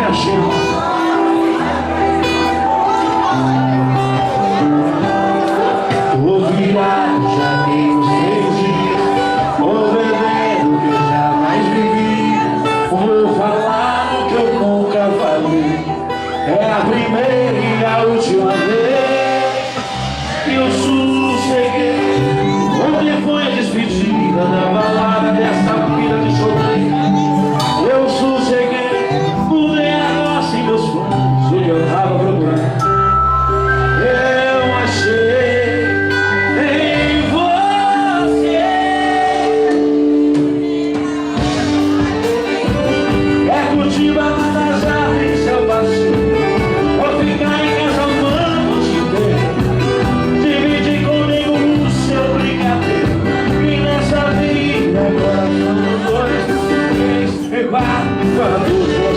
minha gente. Tô virado, já tenho 6 dias. Tô bebendo o que eu jamais bebi. Vou falar o que eu nunca falei. É a primeira e a última vez que eu sosseguei. Ontem foi a despedida da balada dessa vida de solteiro. Eu sosseguei, mudei a nossa e meus planos. O que eu tava procurando eu achei em você. É curtir balada já em seu passeio, ou ficar em casa uma noite inteira. Dividir comigo o seu brincadeiro. E nessa vida agora somos dois, três e quatro.